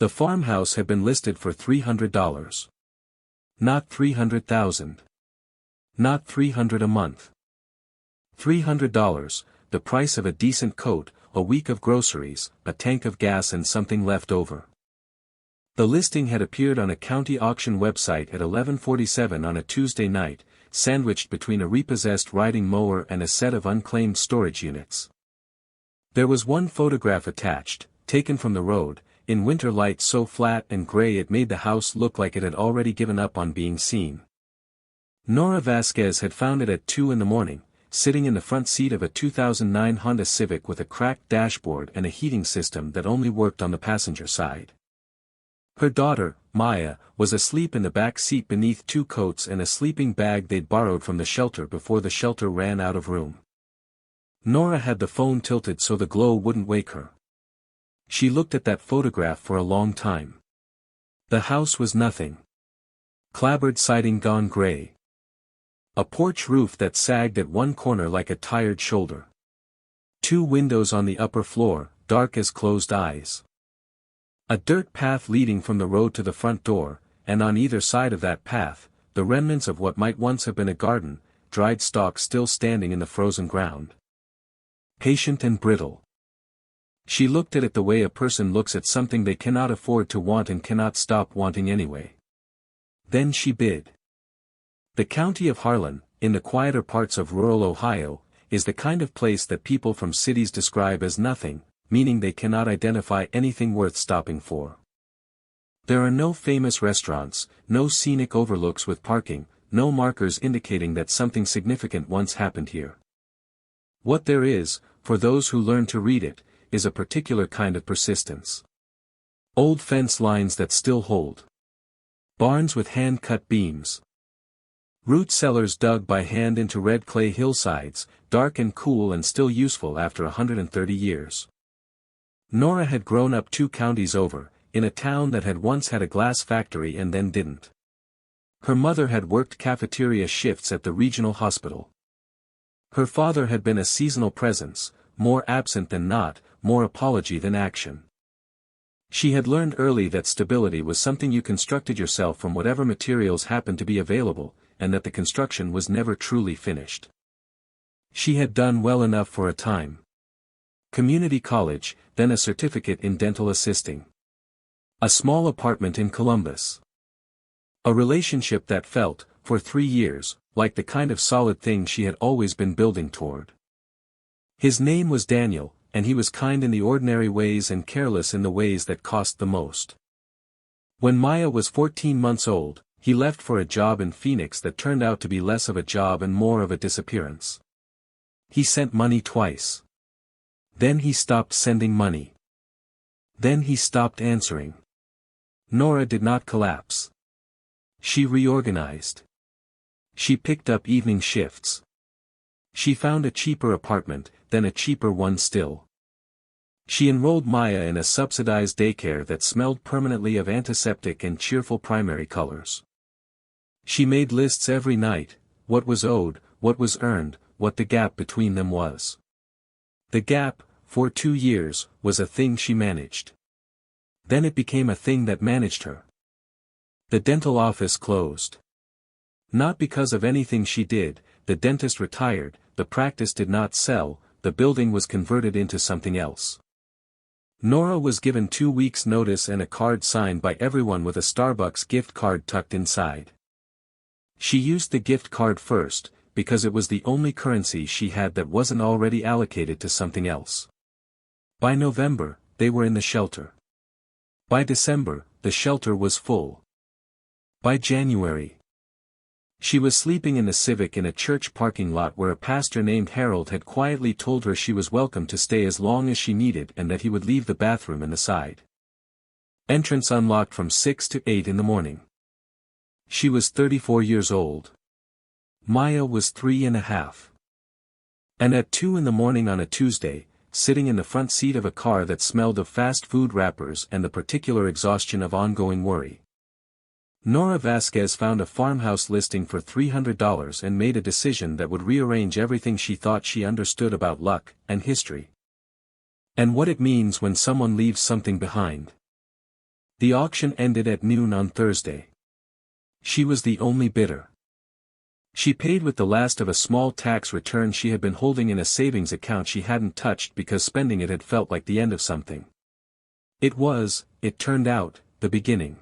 The farmhouse had been listed for $300. Not $300,000. Not $300 a month. $300, the price of a decent coat, a week of groceries, a tank of gas and something left over. The listing had appeared on a county auction website at 11:47 on a Tuesday night, sandwiched between a repossessed riding mower and a set of unclaimed storage units. There was one photograph attached, taken from the road, in winter light so flat and gray it made the house look like it had already given up on being seen. Nora Vasquez had found it at 2 in the morning, sitting in the front seat of a 2009 Honda Civic with a cracked dashboard and a heating system that only worked on the passenger side. Her daughter, Maya, was asleep in the back seat beneath 2 coats and a sleeping bag they'd borrowed from the shelter before the shelter ran out of room. Nora had the phone tilted so the glow wouldn't wake her. She looked at that photograph for a long time. The house was nothing. Clapboard siding gone gray. A porch roof that sagged at one corner like a tired shoulder. 2 windows on the upper floor, dark as closed eyes. A dirt path leading from the road to the front door, and on either side of that path, the remnants of what might once have been a garden, dried stalks still standing in the frozen ground. Patient and brittle. She looked at it the way a person looks at something they cannot afford to want and cannot stop wanting anyway. Then she bid. The county of Harlan, in the quieter parts of rural Ohio, is the kind of place that people from cities describe as nothing, meaning they cannot identify anything worth stopping for. There are no famous restaurants, no scenic overlooks with parking, no markers indicating that something significant once happened here. What there is, for those who learn to read it, is a particular kind of persistence. Old fence lines that still hold. Barns with hand-cut beams. Root cellars dug by hand into red clay hillsides, dark and cool and still useful after 130 years. Nora had grown up 2 counties over, in a town that had once had a glass factory and then didn't. Her mother had worked cafeteria shifts at the regional hospital. Her father had been a seasonal presence, more absent than not, more apology than action. She had learned early that stability was something you constructed yourself from whatever materials happened to be available, and that the construction was never truly finished. She had done well enough for a time. Community college, then a certificate in dental assisting. A small apartment in Columbus. A relationship that felt, for 3 years, like the kind of solid thing she had always been building toward. His name was Daniel, and he was kind in the ordinary ways and careless in the ways that cost the most. When Maya was 14 months old, he left for a job in Phoenix that turned out to be less of a job and more of a disappearance. He sent money twice. Then he stopped sending money. Then he stopped answering. Nora did not collapse. She reorganized. She picked up evening shifts. She found a cheaper apartment, then a cheaper one still. She enrolled Maya in a subsidized daycare that smelled permanently of antiseptic and cheerful primary colors. She made lists every night, what was owed, what was earned, what the gap between them was. The gap, for 2 years, was a thing she managed. Then it became a thing that managed her. The dental office closed. Not because of anything she did, the dentist retired, the practice did not sell, the building was converted into something else. Nora was given 2 weeks' notice and a card signed by everyone with a Starbucks gift card tucked inside. She used the gift card first, because it was the only currency she had that wasn't already allocated to something else. By November, they were in the shelter. By December, the shelter was full. By January, she was sleeping in the Civic in a church parking lot where a pastor named Harold had quietly told her she was welcome to stay as long as she needed and that he would leave the bathroom in the side. Entrance unlocked from 6 to 8 in the morning. She was 34 years old. Maya was 3.5. And at 2 in the morning on a Tuesday, sitting in the front seat of a car that smelled of fast food wrappers and the particular exhaustion of ongoing worry, Nora Vasquez found a farmhouse listing for $300 and made a decision that would rearrange everything she thought she understood about luck and history. And what it means when someone leaves something behind. The auction ended at noon on Thursday. She was the only bidder. She paid with the last of a small tax return she had been holding in a savings account she hadn't touched because spending it had felt like the end of something. It was, it turned out, the beginning.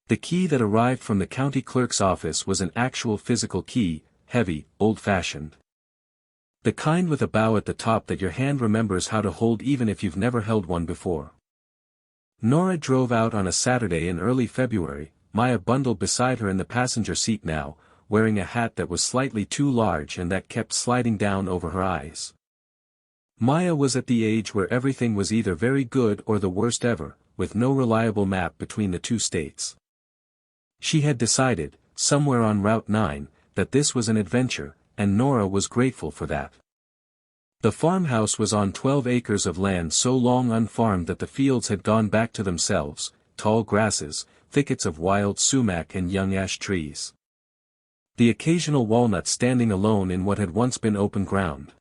The key that arrived from the county clerk's office was an actual physical key, heavy, old-fashioned. The kind with a bow at the top that your hand remembers how to hold even if you've never held one before. Nora drove out on a Saturday in early February, Maya bundled beside her in the passenger seat now, wearing a hat that was slightly too large and that kept sliding down over her eyes. Maya was at the age where everything was either very good or the worst ever, with no reliable map between the two states. She had decided, somewhere on Route 9, that this was an adventure, and Nora was grateful for that. The farmhouse was on 12 acres of land so long unfarmed that the fields had gone back to themselves, tall grasses, thickets of wild sumac and young ash trees. The occasional walnut standing alone in what had once been open ground.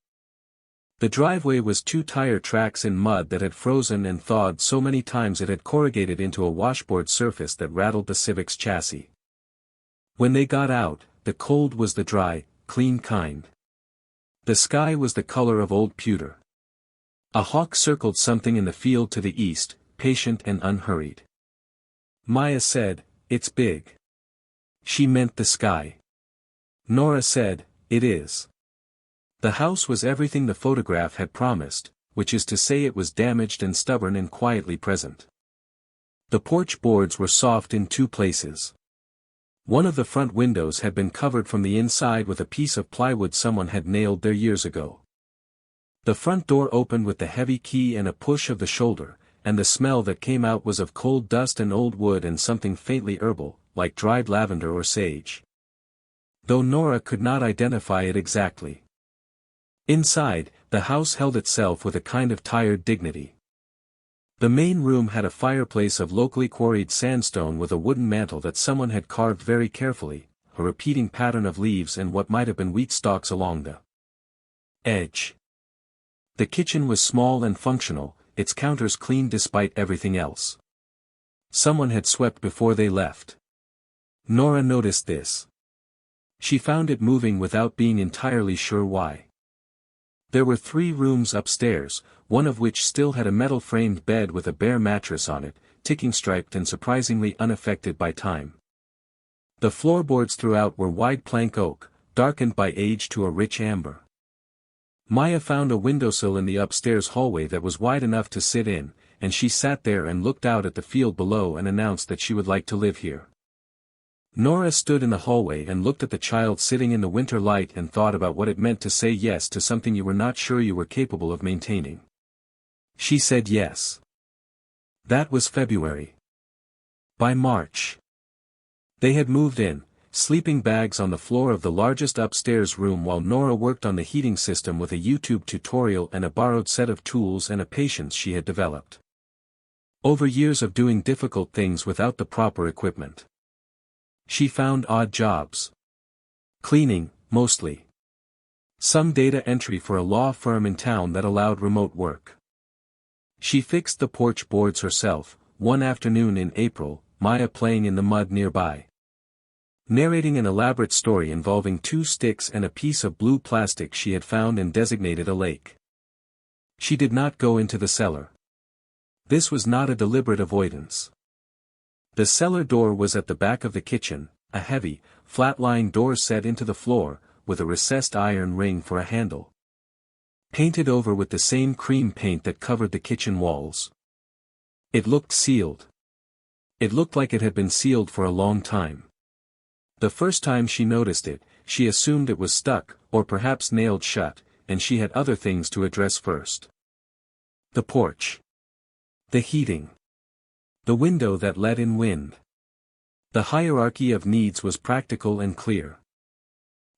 The driveway was 2 tire tracks in mud that had frozen and thawed so many times it had corrugated into a washboard surface that rattled the Civic's chassis. When they got out, the cold was the dry, clean kind. The sky was the color of old pewter. A hawk circled something in the field to the east, patient and unhurried. Maya said, "It's big." She meant the sky. Nora said, "It is." The house was everything the photograph had promised, which is to say it was damaged and stubborn and quietly present. The porch boards were soft in 2 places. One of the front windows had been covered from the inside with a piece of plywood someone had nailed there years ago. The front door opened with the heavy key and a push of the shoulder, and the smell that came out was of coal dust and old wood and something faintly herbal, like dried lavender or sage. Though Nora could not identify it exactly. Inside, the house held itself with a kind of tired dignity. The main room had a fireplace of locally quarried sandstone with a wooden mantel that someone had carved very carefully, a repeating pattern of leaves and what might have been wheat stalks along the edge. The kitchen was small and functional, its counters clean despite everything else. Someone had swept before they left. Nora noticed this. She found it moving without being entirely sure why. There were 3 rooms upstairs, one of which still had a metal-framed bed with a bare mattress on it, ticking-striped and surprisingly unaffected by time. The floorboards throughout were wide plank oak, darkened by age to a rich amber. Maya found a windowsill in the upstairs hallway that was wide enough to sit in, and she sat there and looked out at the field below and announced that she would like to live here. Nora stood in the hallway and looked at the child sitting in the winter light and thought about what it meant to say yes to something you were not sure you were capable of maintaining. She said yes. That was February. By March, they had moved in, sleeping bags on the floor of the largest upstairs room while Nora worked on the heating system with a YouTube tutorial and a borrowed set of tools and a patience she had developed over years of doing difficult things without the proper equipment. She found odd jobs. Cleaning, mostly. Some data entry for a law firm in town that allowed remote work. She fixed the porch boards herself, one afternoon in April, Maya playing in the mud nearby. Narrating an elaborate story involving 2 sticks and a piece of blue plastic she had found and designated a lake. She did not go into the cellar. This was not a deliberate avoidance. The cellar door was at the back of the kitchen, a heavy, flat-lying door set into the floor, with a recessed iron ring for a handle. Painted over with the same cream paint that covered the kitchen walls. It looked sealed. It looked like it had been sealed for a long time. The first time she noticed it, she assumed it was stuck, or perhaps nailed shut, and she had other things to address first. The porch. The heating. The window that let in wind. The hierarchy of needs was practical and clear.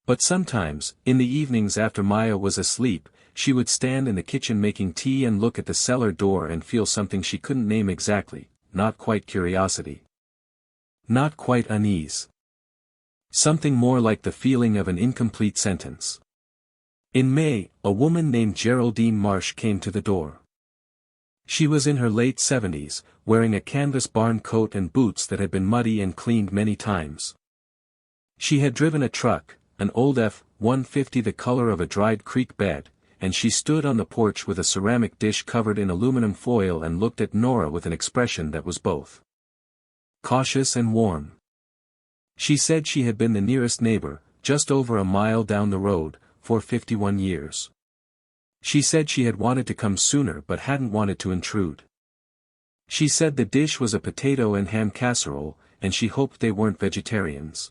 But sometimes, in the evenings after Maya was asleep, she would stand in the kitchen making tea and look at the cellar door and feel something she couldn't name exactly, not quite curiosity. Not quite unease. Something more like the feeling of an incomplete sentence. In May, a woman named Geraldine Marsh came to the door. She was in her late 70s, wearing a canvas barn coat and boots that had been muddy and cleaned many times. She had driven a truck, an old F-150 the color of a dried creek bed, and she stood on the porch with a ceramic dish covered in aluminum foil and looked at Nora with an expression that was both cautious and warm. She said she had been the nearest neighbor, just over a mile down the road, for 51 years. She said she had wanted to come sooner but hadn't wanted to intrude. She said the dish was a potato and ham casserole, and she hoped they weren't vegetarians.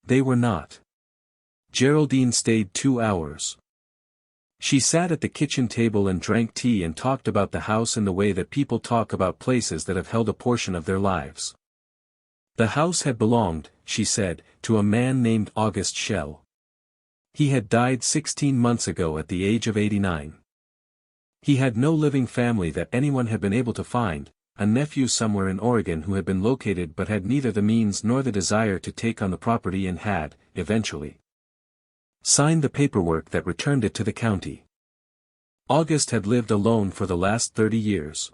They were not. Geraldine stayed 2 hours. She sat at the kitchen table and drank tea and talked about the house in the way that people talk about places that have held a portion of their lives. The house had belonged, she said, to a man named August Schell. He had died 16 months ago at the age of 89. He had no living family that anyone had been able to find, a nephew somewhere in Oregon who had been located but had neither the means nor the desire to take on the property and had, eventually, signed the paperwork that returned it to the county. August had lived alone for the last 30 years.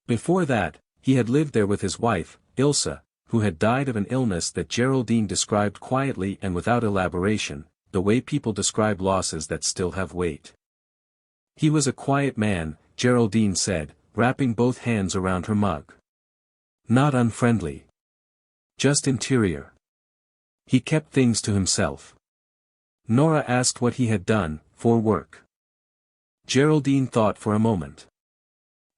Before that, he had lived there with his wife, Ilsa, who had died of an illness that Geraldine described quietly and without elaboration, the way people describe losses that still have weight. He was a quiet man, Geraldine said, wrapping both hands around her mug. Not unfriendly. Just interior. He kept things to himself. Nora asked what he had done, for work. Geraldine thought for a moment.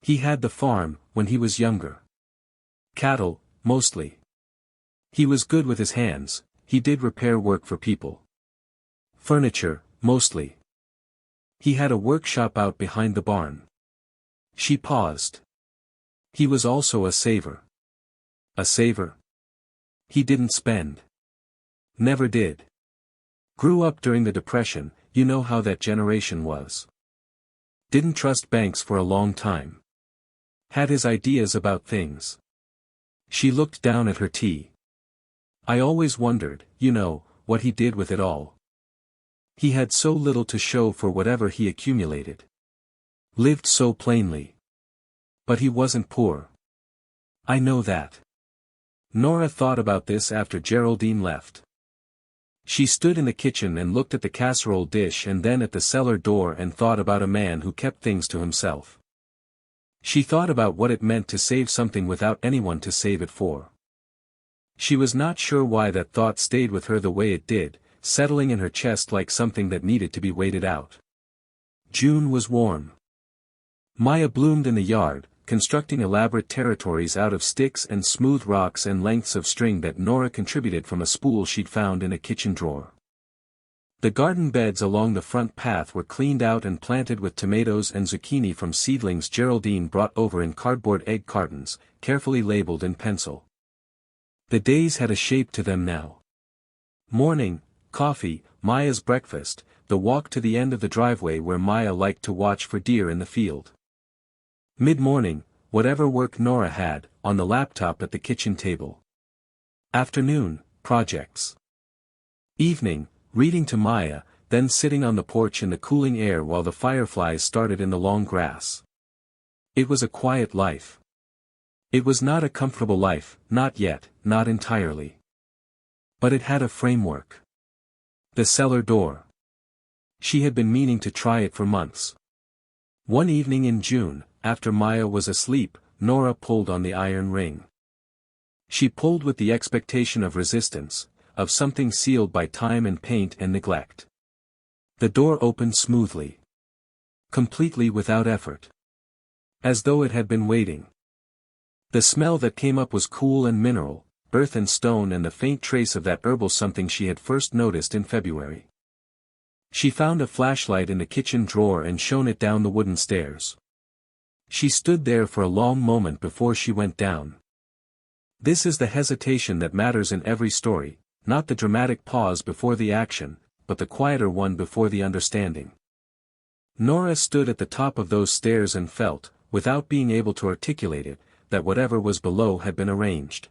He had the farm, when he was younger. Cattle, mostly. He was good with his hands, he did repair work for people. Furniture, mostly. He had a workshop out behind the barn. She paused. He was also a saver. A saver? He didn't spend. Never did. Grew up during the Depression, you know how that generation was. Didn't trust banks for a long time. Had his ideas about things. She looked down at her tea. I always wondered, you know, what he did with it all. He had so little to show for whatever he accumulated. Lived so plainly. But he wasn't poor. I know that. Nora thought about this after Geraldine left. She stood in the kitchen and looked at the casserole dish and then at the cellar door and thought about a man who kept things to himself. She thought about what it meant to save something without anyone to save it for. She was not sure why that thought stayed with her the way it did, settling in her chest like something that needed to be waited out. June was warm. Maya bloomed in the yard, constructing elaborate territories out of sticks and smooth rocks and lengths of string that Nora contributed from a spool she'd found in a kitchen drawer. The garden beds along the front path were cleaned out and planted with tomatoes and zucchini from seedlings Geraldine brought over in cardboard egg cartons, carefully labeled in pencil. The days had a shape to them now. Morning, coffee, Maya's breakfast, the walk to the end of the driveway where Maya liked to watch for deer in the field. Mid-morning, whatever work Nora had, on the laptop at the kitchen table. Afternoon, projects. Evening, reading to Maya, then sitting on the porch in the cooling air while the fireflies started in the long grass. It was a quiet life. It was not a comfortable life, not yet, not entirely. But it had a framework. The cellar door. She had been meaning to try it for months. One evening in June, after Maya was asleep, Nora pulled on the iron ring. She pulled with the expectation of resistance, of something sealed by time and paint and neglect. The door opened smoothly. Completely without effort. As though it had been waiting. The smell that came up was cool and mineral, earth and stone and the faint trace of that herbal something she had first noticed in February. She found a flashlight in the kitchen drawer and shone it down the wooden stairs. She stood there for a long moment before she went down. This is the hesitation that matters in every story, not the dramatic pause before the action, but the quieter one before the understanding. Nora stood at the top of those stairs and felt, without being able to articulate it, that whatever was below had been arranged.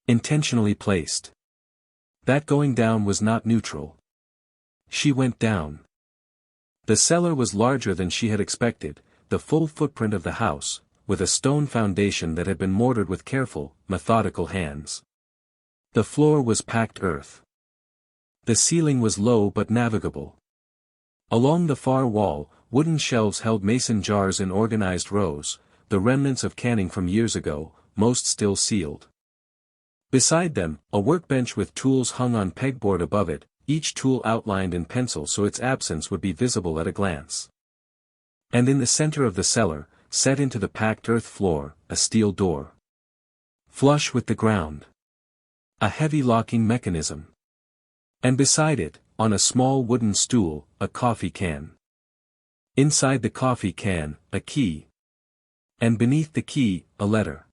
Intentionally placed. That going down was not neutral. She went down. The cellar was larger than she had expected, the full footprint of the house, with a stone foundation that had been mortared with careful, methodical hands. The floor was packed earth. The ceiling was low but navigable. Along the far wall, wooden shelves held mason jars in organized rows, the remnants of canning from years ago, most still sealed. Beside them, a workbench with tools hung on pegboard above it, each tool outlined in pencil so its absence would be visible at a glance. And in the center of the cellar, set into the packed earth floor, a steel door. Flush with the ground. A heavy locking mechanism. And beside it, on a small wooden stool, a coffee can. Inside the coffee can, a key. And beneath the key, a letter.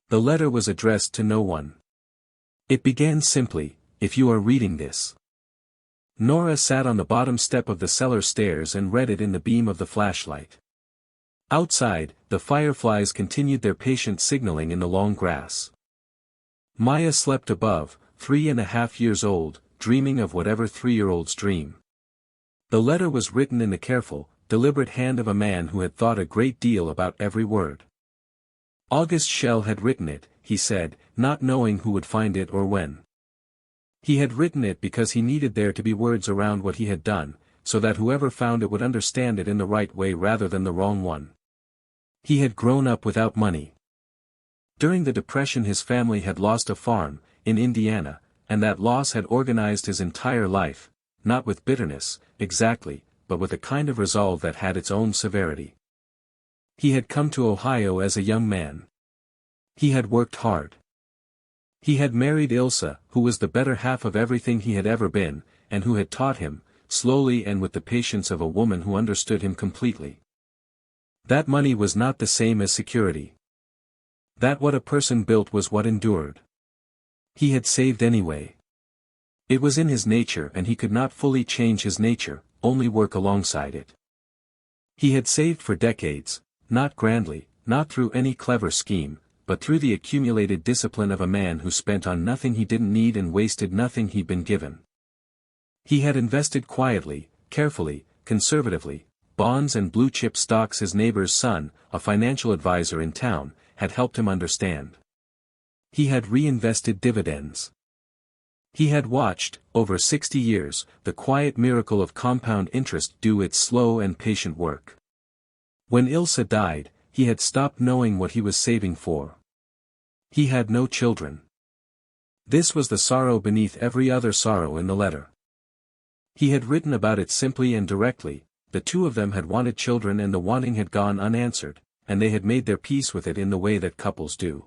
The letter was addressed to no one. It began simply, "If you are reading this." Nora sat on the bottom step of the cellar stairs and read it in the beam of the flashlight. Outside, the fireflies continued their patient signaling in the long grass. Maya slept above, 3.5 years old, dreaming of whatever 3-year-olds dream. The letter was written in the careful, deliberate hand of a man who had thought a great deal about every word. August Schell had written it, he said, not knowing who would find it or when. He had written it because he needed there to be words around what he had done, so that whoever found it would understand it in the right way rather than the wrong one. He had grown up without money. During the Depression his family had lost a farm, in Indiana, and that loss had organized his entire life, not with bitterness, exactly, but with a kind of resolve that had its own severity. He had come to Ohio as a young man. He had worked hard. He had married Ilsa, who was the better half of everything he had ever been, and who had taught him, slowly and with the patience of a woman who understood him completely. That money was not the same as security. That what a person built was what endured. He had saved anyway. It was in his nature and he could not fully change his nature, only work alongside it. He had saved for decades, not grandly, not through any clever scheme, but through the accumulated discipline of a man who spent on nothing he didn't need and wasted nothing he'd been given. He had invested quietly, carefully, conservatively, bonds and blue-chip stocks. His neighbor's son, a financial advisor in town, had helped him understand. He had reinvested dividends. He had watched, over 60 years, the quiet miracle of compound interest do its slow and patient work. When Ilsa died, he had stopped knowing what he was saving for. He had no children. This was the sorrow beneath every other sorrow in the letter. He had written about it simply and directly. The two of them had wanted children and the wanting had gone unanswered, and they had made their peace with it in the way that couples do.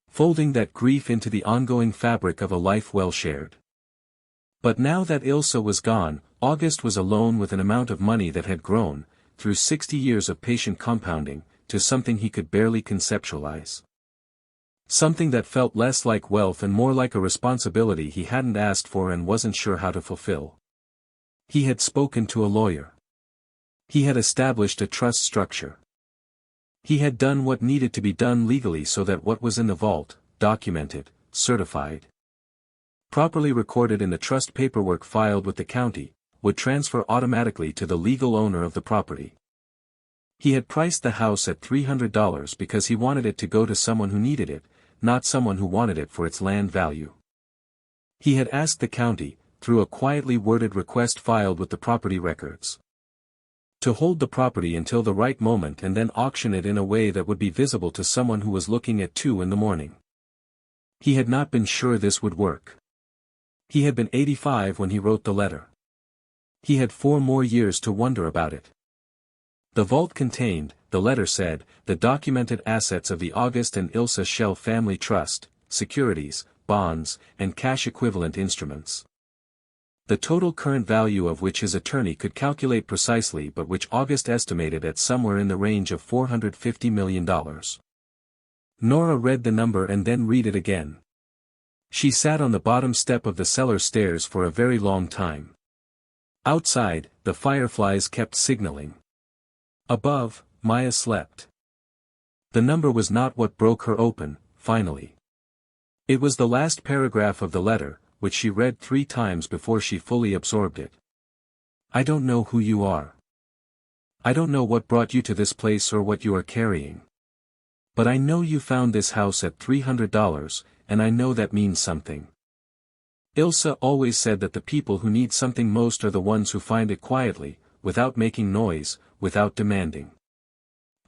Folding that grief into the ongoing fabric of a life well shared. But now that Ilsa was gone, August was alone with an amount of money that had grown, through 60 years of patient compounding, to something he could barely conceptualize. Something that felt less like wealth and more like a responsibility he hadn't asked for and wasn't sure how to fulfill. He had spoken to a lawyer. He had established a trust structure. He had done what needed to be done legally so that what was in the vault, documented, certified, properly recorded in the trust paperwork filed with the county, would transfer automatically to the legal owner of the property. He had priced the house at $300 because he wanted it to go to someone who needed it, not someone who wanted it for its land value. He had asked the county, through a quietly worded request filed with the property records, to hold the property until the right moment and then auction it in a way that would be visible to someone who was looking at 2 a.m. He had not been sure this would work. He had been 85 when he wrote the letter. He had 4 more years to wonder about it. The vault contained, the letter said, the documented assets of the August and Ilsa Schell Family Trust, securities, bonds, and cash-equivalent instruments. The total current value of which his attorney could calculate precisely but which August estimated at somewhere in the range of $450 million. Nora read the number and then read it again. She sat on the bottom step of the cellar stairs for a very long time. Outside, the fireflies kept signaling. Above, Maya slept. The number was not what broke her open, finally. It was the last paragraph of the letter, which she read 3 times before she fully absorbed it. I don't know who you are. I don't know what brought you to this place or what you are carrying. But I know you found this house at $300, and I know that means something. Ilse always said that the people who need something most are the ones who find it quietly, without making noise, without demanding.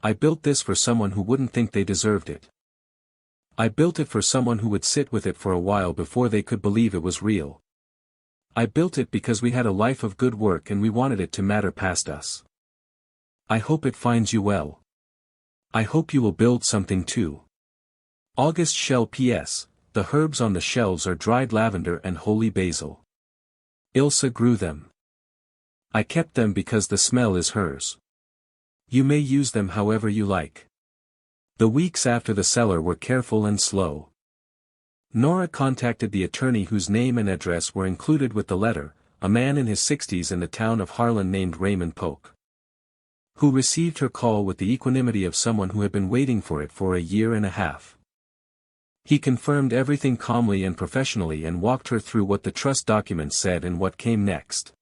I built this for someone who wouldn't think they deserved it. I built it for someone who would sit with it for a while before they could believe it was real. I built it because we had a life of good work and we wanted it to matter past us. I hope it finds you well. I hope you will build something too. August shell P.S. The herbs on the shelves are dried lavender and holy basil. Ilse grew them. I kept them because the smell is hers. You may use them however you like. The weeks after the cellar were careful and slow. Nora contacted the attorney whose name and address were included with the letter, a man in his 60s in the town of Harlan named Raymond Polk, who received her call with the equanimity of someone who had been waiting for it for a year and a half. He confirmed everything calmly and professionally and walked her through what the trust documents said and what came next.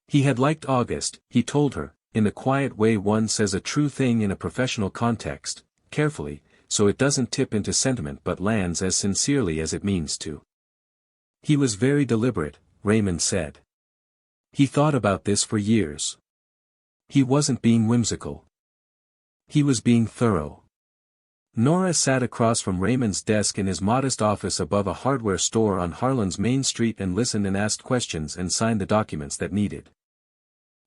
He had liked August, he told her, in the quiet way one says a true thing in a professional context, carefully, so it doesn't tip into sentiment but lands as sincerely as it means to. He was very deliberate, Raymond said. He thought about this for years. He wasn't being whimsical. He was being thorough. Nora sat across from Raymond's desk in his modest office above a hardware store on Harlan's main street and listened and asked questions and signed the documents that needed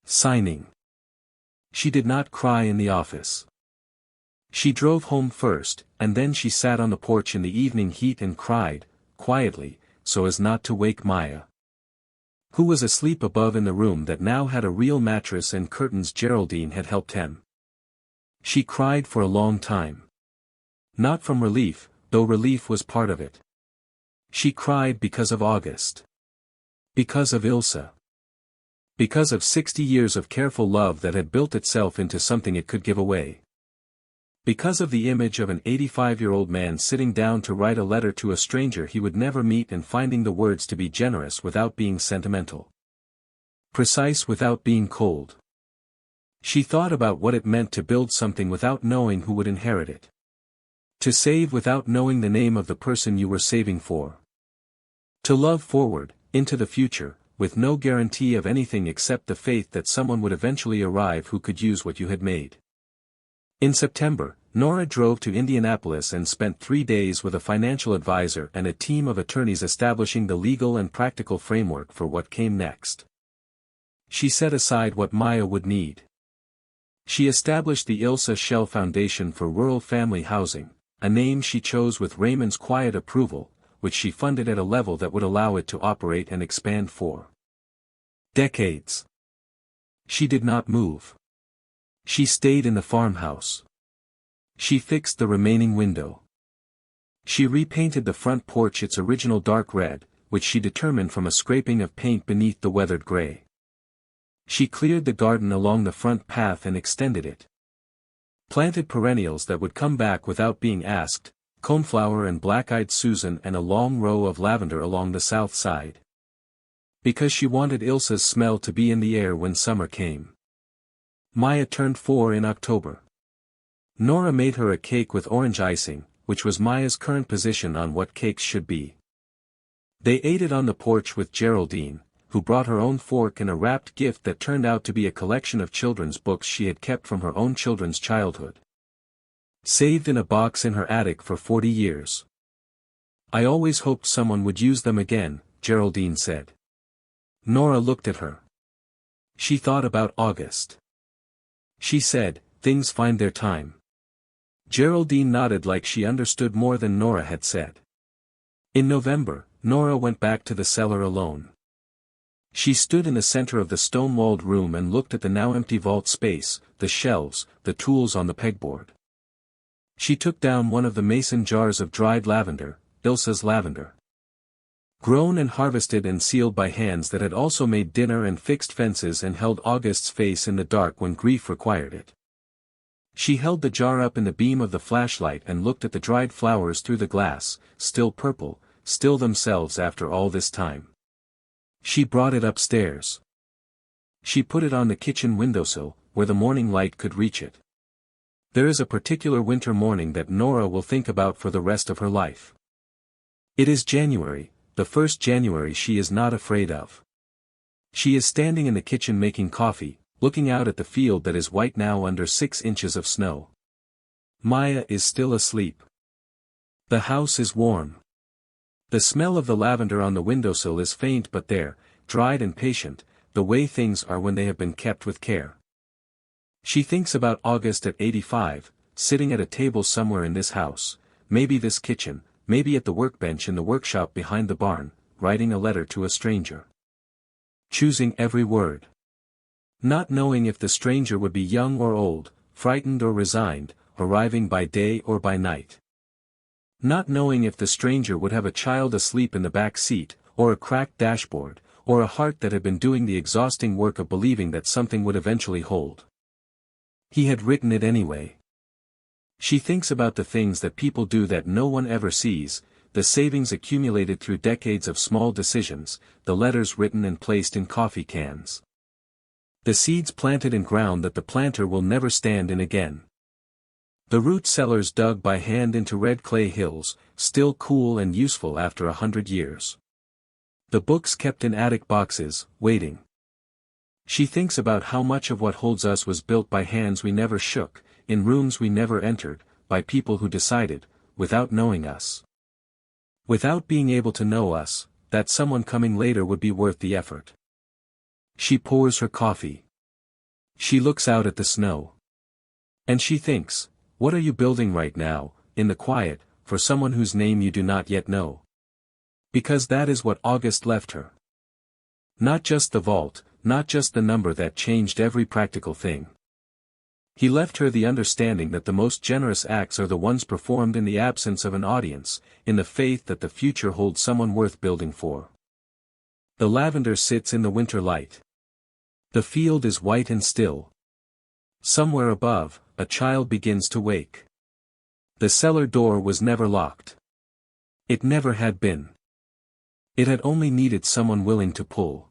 signing. She did not cry in the office. She drove home first, and then she sat on the porch in the evening heat and cried, quietly, so as not to wake Maya, who was asleep above in the room that now had a real mattress and curtains Geraldine had helped hem. She cried for a long time. Not from relief, though relief was part of it. She cried because of August. Because of Ilse. Because of 60 years of careful love that had built itself into something it could give away. Because of the image of an 85-year-old man sitting down to write a letter to a stranger he would never meet and finding the words to be generous without being sentimental. Precise without being cold. She thought about what it meant to build something without knowing who would inherit it. To save without knowing the name of the person you were saving for. To love forward, into the future, with no guarantee of anything except the faith that someone would eventually arrive who could use what you had made. In September, Nora drove to Indianapolis and spent 3 days with a financial advisor and a team of attorneys establishing the legal and practical framework for what came next. She set aside what Maya would need. She established the Ilse Shell Foundation for Rural Family Housing, a name she chose with Raymond's quiet approval, which she funded at a level that would allow it to operate and expand for decades. She did not move. She stayed in the farmhouse. She fixed the remaining window. She repainted the front porch its original dark red, which she determined from a scraping of paint beneath the weathered gray. She cleared the garden along the front path and extended it. Planted perennials that would come back without being asked, coneflower and black-eyed Susan and a long row of lavender along the south side. Because she wanted Ilse's smell to be in the air when summer came. Maya turned 4 in October. Nora made her a cake with orange icing, which was Maya's current position on what cakes should be. They ate it on the porch with Geraldine, who brought her own fork and a wrapped gift that turned out to be a collection of children's books she had kept from her own children's childhood. Saved in a box in her attic for 40 years. I always hoped someone would use them again, Geraldine said. Nora looked at her. She thought about August. She said, things find their time. Geraldine nodded like she understood more than Nora had said. In November, Nora went back to the cellar alone. She stood in the center of the stone-walled room and looked at the now empty vault space, the shelves, the tools on the pegboard. She took down one of the mason jars of dried lavender, Ilse's lavender. Grown and harvested and sealed by hands that had also made dinner and fixed fences and held August's face in the dark when grief required it. She held the jar up in the beam of the flashlight and looked at the dried flowers through the glass, still purple, still themselves after all this time. She brought it upstairs. She put it on the kitchen windowsill, where the morning light could reach it. There is a particular winter morning that Nora will think about for the rest of her life. It is January, the first January she is not afraid of. She is standing in the kitchen making coffee, looking out at the field that is white now under 6 inches of snow. Maya is still asleep. The house is warm. The smell of the lavender on the windowsill is faint but there, dried and patient, the way things are when they have been kept with care. She thinks about August at 85, sitting at a table somewhere in this house, maybe this kitchen, maybe at the workbench in the workshop behind the barn, writing a letter to a stranger. Choosing every word. Not knowing if the stranger would be young or old, frightened or resigned, arriving by day or by night. Not knowing if the stranger would have a child asleep in the back seat, or a cracked dashboard, or a heart that had been doing the exhausting work of believing that something would eventually hold. He had written it anyway. She thinks about the things that people do that no one ever sees, the savings accumulated through decades of small decisions, the letters written and placed in coffee cans. The seeds planted in ground that the planter will never stand in again. The root cellars dug by hand into red clay hills, still cool and useful after 100 years. The books kept in attic boxes, waiting. She thinks about how much of what holds us was built by hands we never shook, in rooms we never entered, by people who decided, without knowing us. Without being able to know us, that someone coming later would be worth the effort. She pours her coffee. She looks out at the snow. And she thinks, what are you building right now, in the quiet, for someone whose name you do not yet know? Because that is what August left her. Not just the vault, not just the number that changed every practical thing. He left her the understanding that the most generous acts are the ones performed in the absence of an audience, in the faith that the future holds someone worth building for. The lavender sits in the winter light. The field is white and still. Somewhere above, a child begins to wake. The cellar door was never locked. It never had been. It had only needed someone willing to pull.